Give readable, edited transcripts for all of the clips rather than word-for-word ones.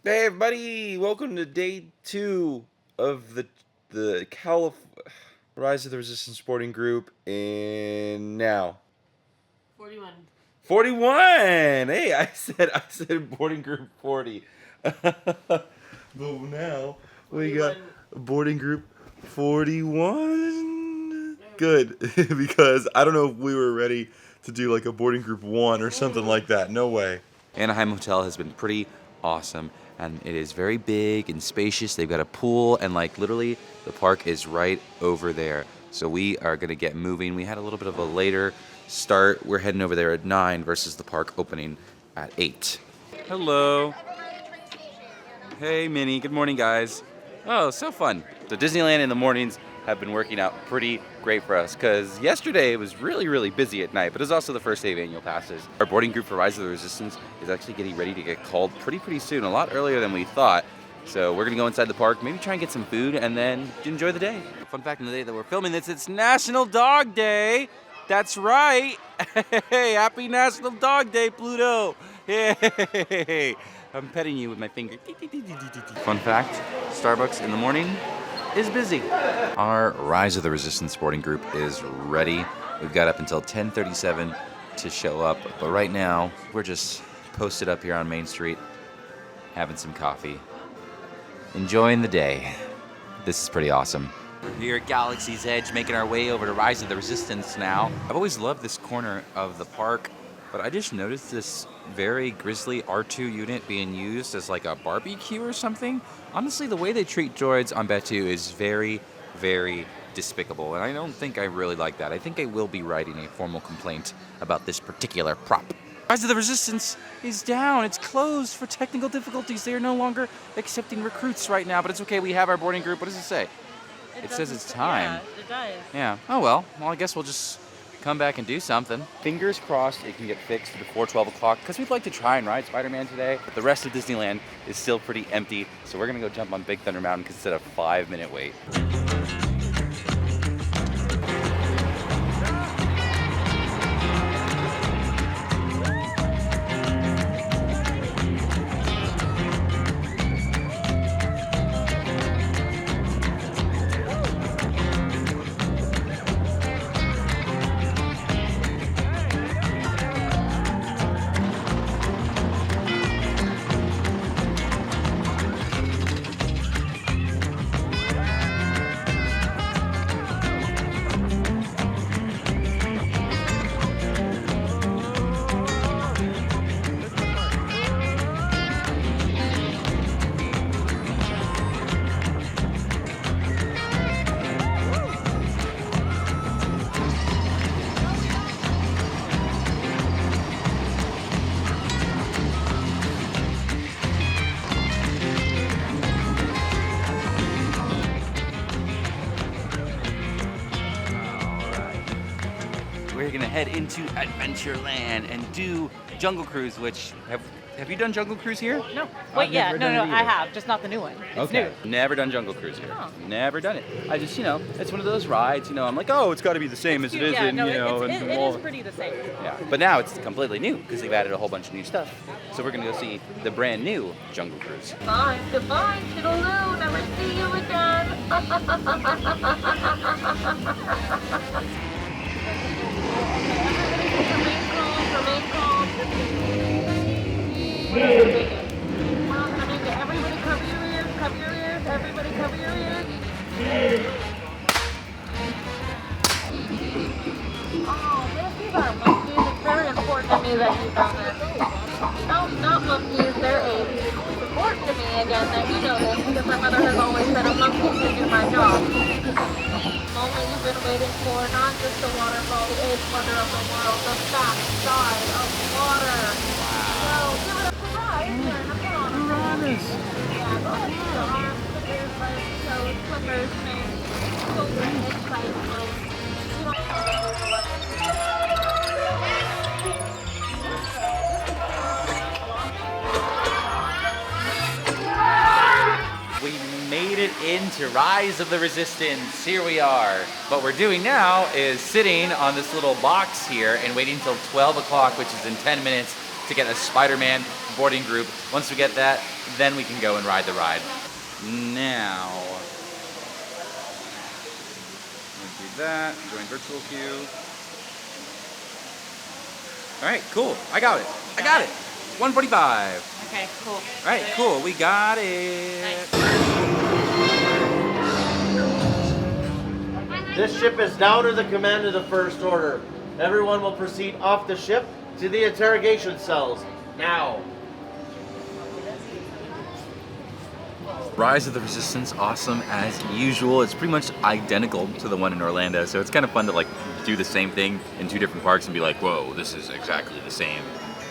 Hey everybody, welcome to day 2 of the Rise of the Resistance Sporting Group in now 41. 41. Hey, I said boarding group 40. But now we got boarding group 41. Good, because I don't know if we were ready to do like a boarding group 1 or something like that. No way. Anaheim Hotel has been pretty awesome. And it is very big and spacious. They've got a pool, and like literally the park is right over there. So we are gonna get moving. We had a little bit of a later start. We're heading over there at 9 versus the park opening at 8. Hello. Hey Minnie, good morning guys. Oh, so fun. So Disneyland in the mornings have been working out pretty great for us, because yesterday it was really busy at night, but it's also the first day of annual passes. Our boarding group for Rise of the Resistance is actually getting ready to get called pretty soon, a lot earlier than we thought. So we're gonna go inside the park, maybe try and get some food, and then enjoy the day. Fun fact, on the day that we're filming this, it's National Dog Day. That's right. Hey, happy National Dog Day, Pluto. Hey, I'm petting you with my finger. Fun fact, Starbucks in the morning is busy. Our Rise of the Resistance Sporting Group is ready. We've got up until 10:37 to show up, but right now we're just posted up here on Main Street, having some coffee, enjoying the day. This is pretty awesome. We're here at Galaxy's Edge, making our way over to Rise of the Resistance now. I've always loved this corner of the park, but I just noticed this very grisly R2 unit being used as like a barbecue or something. Honestly, the way they treat droids on Batuu is very despicable, and I don't think I really like that. I think I will be writing a formal complaint about this particular prop. Rise of the Resistance is down. It's closed for technical difficulties. They are no longer accepting recruits right now, but it's okay. We have our boarding group. What does it say? It says it's time. Yeah, it does. Yeah. Oh well, I guess we'll just come back and do something. Fingers crossed it can get fixed before 12 o'clock, because we'd like to try and ride Spider-Man today, but the rest of Disneyland is still pretty empty, so we're gonna go jump on Big Thunder Mountain because it's at a 5-minute wait. We're gonna head into Adventureland and do Jungle Cruise, which have you done Jungle Cruise here? No. Wait, yeah, no, I have, just not the new one. It's new. Never done Jungle Cruise here. Oh. Never done it. I just, it's one of those rides, I'm like, oh, it's got to be the same as it is in, it is pretty the same. Yeah, but now it's completely new because they've added a whole bunch of new stuff. So we're gonna go see the brand new Jungle Cruise. Bye, goodbye, toodaloo, never see you again. Everybody cover your ears, everybody cover your ears. Oh, these are monkeys. It's very important to me that you've done this. No, not monkeys, they're apes. It's important to me, again, that you know this, because my mother has always said a monkey can do my job. Moment you've been waiting for, not just the waterfall, the eighth wonder of the world, the back side of water. So, give it a try. Here, come on. Piranhas. Yeah, go ahead. The arms, the ears, legs, toes, flippers, names, children, excitement. You don't it into Rise of the Resistance. Here we are. What we're doing now is sitting on this little box here and waiting until 12 o'clock, which is in 10 minutes, to get a Spider-Man boarding group. Once we get that, then we can go and ride the ride. Now, do that, join virtual queue. All right, cool, I got it. 1:45. Okay, cool. All right, cool, we got it. This ship is now under the command of the First Order. Everyone will proceed off the ship to the interrogation cells, now. Rise of the Resistance, awesome as usual. It's pretty much identical to the one in Orlando, so it's kind of fun to like do the same thing in two different parks and be like, whoa, this is exactly the same.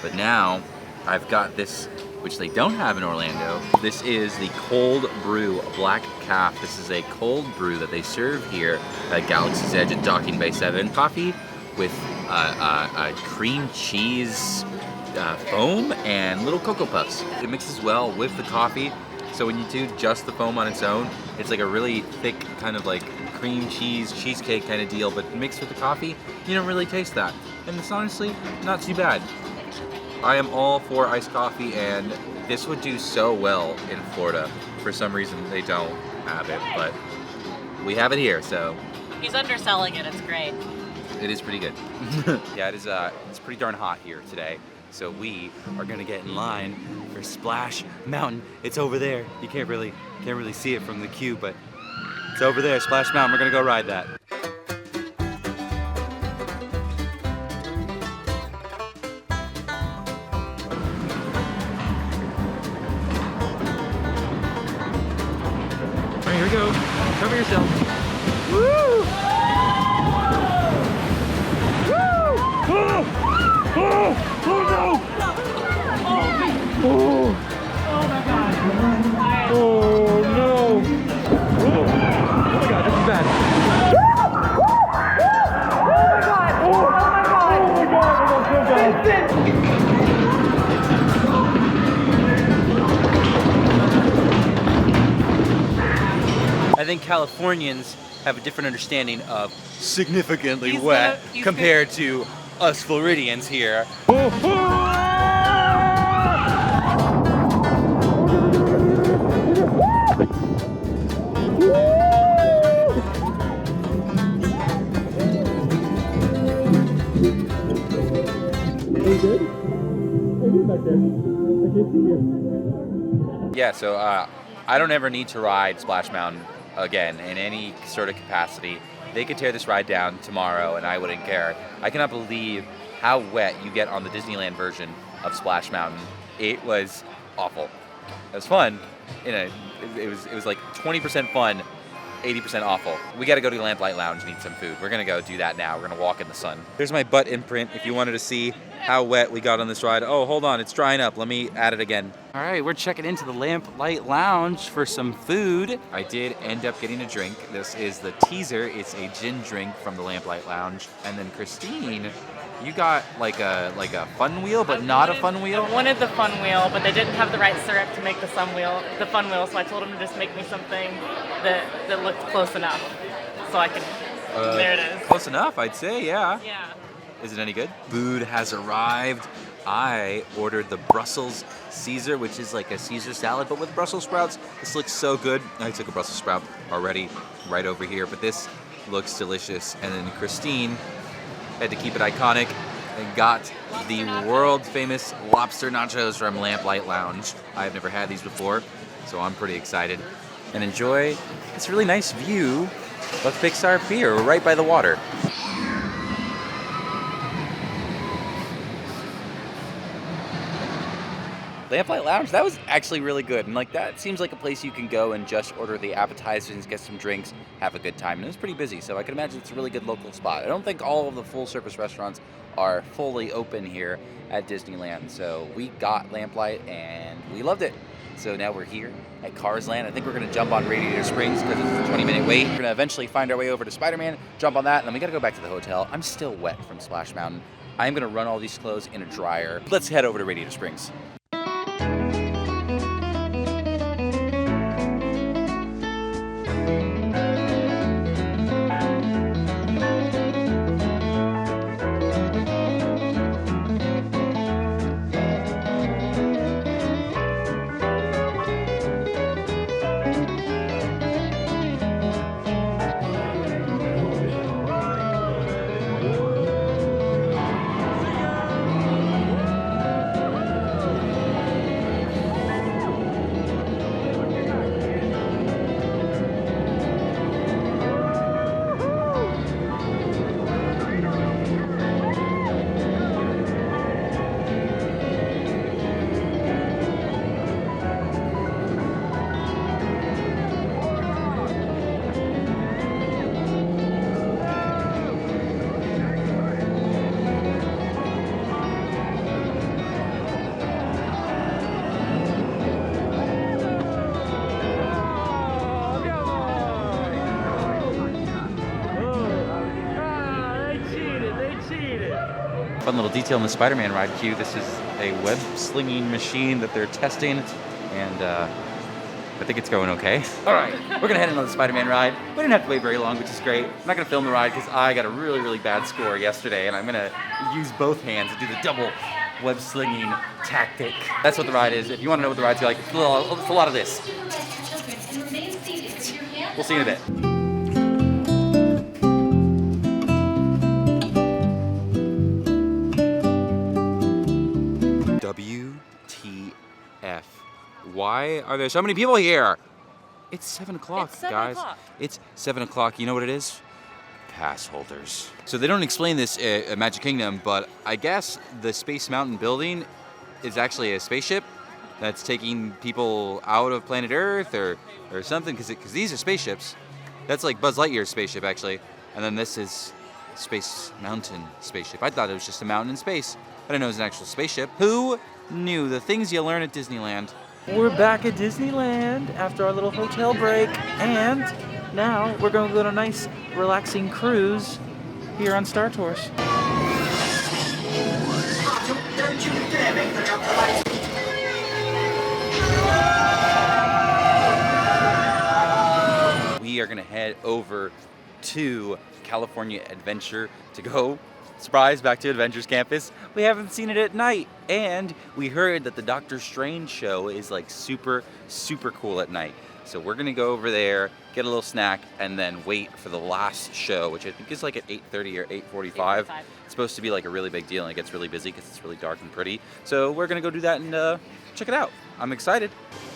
But now, I've got this, which they don't have in Orlando. This is the Cold Brew Black Calf. This is a cold brew that they serve here at Galaxy's Edge at Docking Bay 7. Coffee with cream cheese foam and little Cocoa Puffs. It mixes well with the coffee. So when you do just the foam on its own, it's like a really thick kind of like cream cheese, cheesecake kind of deal, but mixed with the coffee, you don't really taste that. And it's honestly not too bad. I am all for iced coffee, and this would do so well in Florida. For some reason, they don't have it, but we have it here, so. He's underselling it, it's great. It is pretty good. Yeah, it's pretty darn hot here today. So we are gonna get in line for Splash Mountain. It's over there. You can't really see it from the queue, but it's over there, Splash Mountain. We're gonna go ride that. All right, here we go. Cover yourself. Woo! I think Californians have a different understanding of significantly wet compared to us Floridians here. Yeah, so I don't ever need to ride Splash Mountain again in any sort of capacity. They could tear this ride down tomorrow and I wouldn't care. I cannot believe how wet you get on the Disneyland version of Splash Mountain. It was awful. It was fun. It was like 20% fun, 80% awful. We gotta go to the Lamplight Lounge and eat some food. We're gonna go do that now. We're gonna walk in the sun. There's my butt imprint if you wanted to see how wet we got on this ride. Oh, hold on, it's drying up. Let me add it again. All right, we're checking into the Lamplight Lounge for some food. I did end up getting a drink. This is the teaser. It's a gin drink from the Lamplight Lounge. And then Christine, you got like a fun wheel, but not a fun wheel? I wanted the fun wheel, but they didn't have the right syrup to make the fun wheel, so I told them to just make me something that looked close enough, so I could, there it is. Close enough, I'd say, yeah. Yeah. Is it any good? Food has arrived. I ordered the Brussels Caesar, which is like a Caesar salad, but with Brussels sprouts. This looks so good. I took a Brussels sprout already right over here, but this looks delicious. And then Christine had to keep it iconic and got the world famous lobster nachos from Lamplight Lounge. I've never had these before, so I'm pretty excited. And enjoy this really nice view of Pixar Pier right by the water. Lamplight Lounge, that was actually really good. And like that seems like a place you can go and just order the appetizers, get some drinks, have a good time. And it was pretty busy, so I can imagine it's a really good local spot. I don't think all of the full service restaurants are fully open here at Disneyland. So we got Lamplight and we loved it. So now we're here at Cars Land. I think we're gonna jump on Radiator Springs because it's a 20-minute wait. We're gonna eventually find our way over to Spider-Man, jump on that, and then we gotta go back to the hotel. I'm still wet from Splash Mountain. I'm gonna run all these clothes in a dryer. Let's head over to Radiator Springs. Fun little detail in the Spider-Man ride queue. This is a web-slinging machine that they're testing, and I think it's going okay. All right, we're gonna head into the Spider-Man ride. We didn't have to wait very long, which is great. I'm not gonna film the ride because I got a really, really bad score yesterday, and I'm gonna use both hands to do the double web-slinging tactic. That's what the ride is. If you wanna know what the ride's like, it's a lot of this. We'll see you in a bit. WTF. Why are there so many people here? It's 7 o'clock, guys. It's 7 o'clock. You know what it is? Pass holders. So they don't explain this at Magic Kingdom, but I guess the Space Mountain building is actually a spaceship that's taking people out of planet Earth or something, because these are spaceships. That's like Buzz Lightyear's spaceship, actually. And then this is Space Mountain spaceship. I thought it was just a mountain in space. I didn't know it was an actual spaceship. Who knew? The things you learn at Disneyland. We're back at Disneyland after our little hotel break, and now we're going to go on a nice, relaxing cruise here on Star Tours. We are going to head over to California Adventure to go, surprise, back to Adventures Campus. We haven't seen it at night, and we heard that the Doctor Strange show is like super, super cool at night. So we're gonna go over there, get a little snack, and then wait for the last show, which I think is like at 8:30 or 8:45. It's supposed to be like a really big deal, and it gets really busy because it's really dark and pretty. So we're gonna go do that and check it out. I'm excited.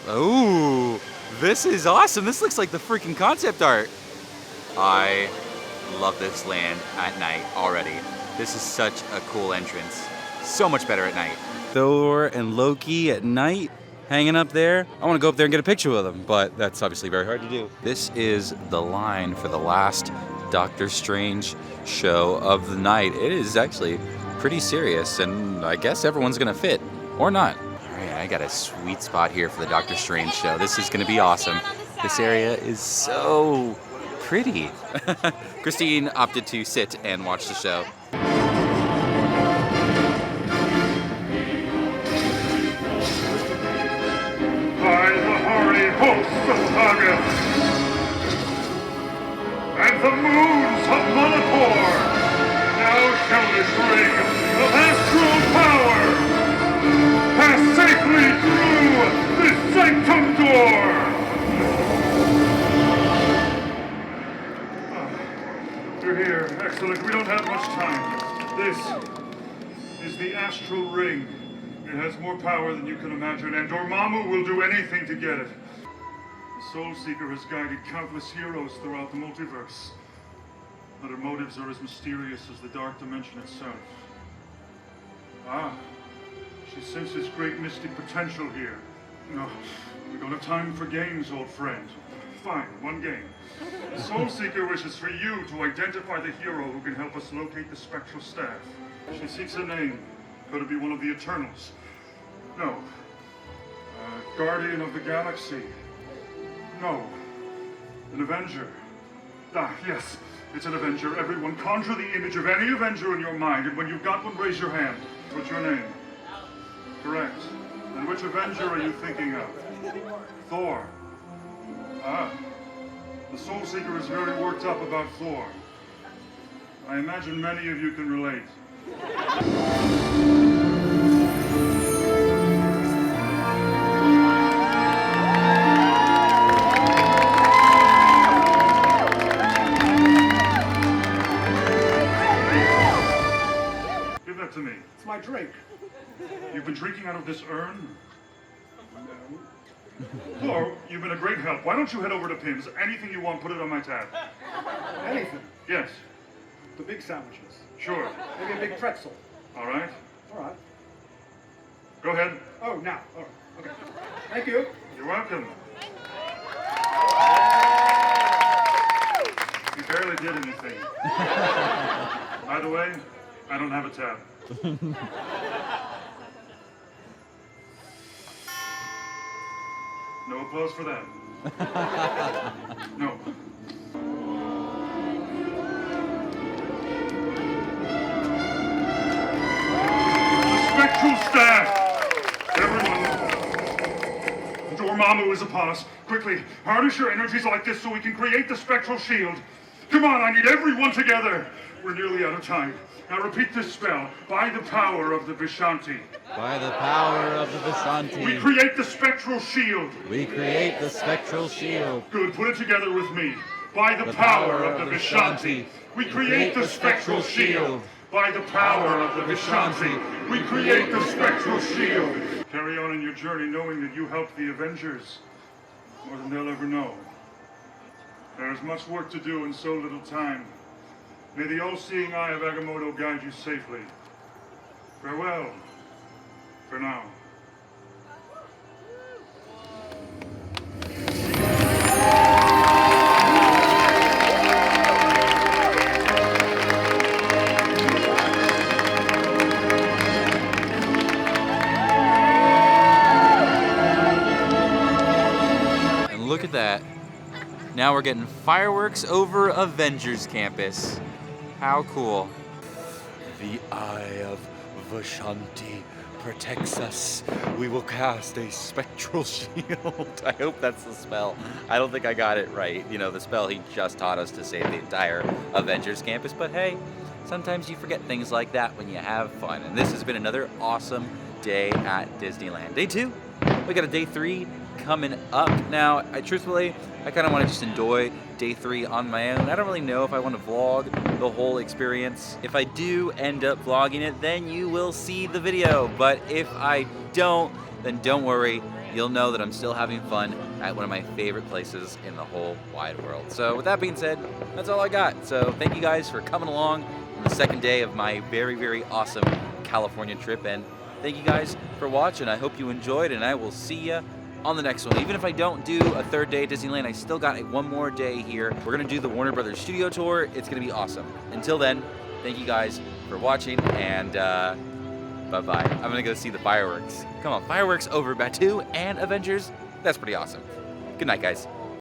Oh, this is awesome. This looks like the freaking concept art. I love this land at night already. This is such a cool entrance. So much better at night. Thor and Loki at night, hanging up there. I want to go up there and get a picture with them, but that's obviously very hard to do. This is the line for the last Doctor Strange show of the night. It is actually pretty serious, and I guess everyone's gonna fit, or not. All right, I got a sweet spot here for the Doctor Strange show. This is gonna be awesome. This area is so pretty. Christine opted to sit and watch the show. By the hoary hosts of August and the moons of Manipur, now shall this ring of astral power pass safely through this sanctum door. You're here. Excellent. We don't have much time. This is the astral ring. It has more power than you can imagine, and Dormammu will do anything to get it. The Soul Seeker has guided countless heroes throughout the multiverse, but her motives are as mysterious as the dark dimension itself. Ah, she senses great mystic potential here. No, we don't have time for games, old friend. Fine, one game. The Soul Seeker wishes for you to identify the hero who can help us locate the spectral staff. She seeks a name. Could it be one of the Eternals? No. Guardian of the Galaxy? No. An Avenger? Ah, yes, it's an Avenger. Everyone, conjure the image of any Avenger in your mind, and when you've got one, raise your hand. What's your name? Correct. And which Avenger are you thinking of? Thor. Ah. The Soul Seeker is very worked up about Thor. I imagine many of you can relate. Give that to me. It's my drink. You've been drinking out of this urn? Thor, you've been a great help. Why don't you head over to Pim's? Anything you want, put it on my tab. Anything. Yes. The big sandwiches. Sure. Maybe a big pretzel. All right. All right. Go ahead. Oh, now. All right. Okay. Thank you. You're welcome. You barely did anything. By the way, I don't have a tab. No applause for that. No. Dormammu is upon us. Quickly, harness your energies like this so we can create the spectral shield. Come on, I need everyone together. We're nearly out of time. Now repeat this spell. By the power of the Vishanti. By the power of the Vishanti, We create the spectral shield. we create the spectral shield. Good, put it together with me. By the power of the Vishanti, we create the spectral shield. By the power of the Vishanti, we create the spectral shield. Carry on in your journey knowing that you helped the Avengers more than they'll ever know. There is much work to do in so little time. May the all-seeing eye of Agamotto guide you safely. Farewell, for now. And look at that. Now we're getting fireworks over Avengers Campus. How cool. The eye of Vishanti protects us. We will cast a spectral shield. I hope that's the spell. I don't think I got it right. You know, the spell he just taught us to save the entire Avengers Campus. But hey, sometimes you forget things like that when you have fun. And this has been another awesome day at Disneyland. Day 2. We got a day 3 coming up. Now, truthfully, I kind of want to just enjoy day 3 on my own. I don't really know if I want to vlog the whole experience. If I do end up vlogging it, then you will see the video. But if I don't, then don't worry. You'll know that I'm still having fun at one of my favorite places in the whole wide world. So with that being said, that's all I got. So thank you guys for coming along on the second day of my very, very awesome California trip. And thank you guys for watching. I hope you enjoyed, and I will see you on the next one. Even if I don't do a third day at Disneyland, I still got one more day here. We're gonna do the Warner Brothers Studio Tour. It's gonna be awesome. Until then, thank you guys for watching, and bye-bye. I'm gonna go see the fireworks. Come on, fireworks over Batuu and Avengers. That's pretty awesome. Good night, guys.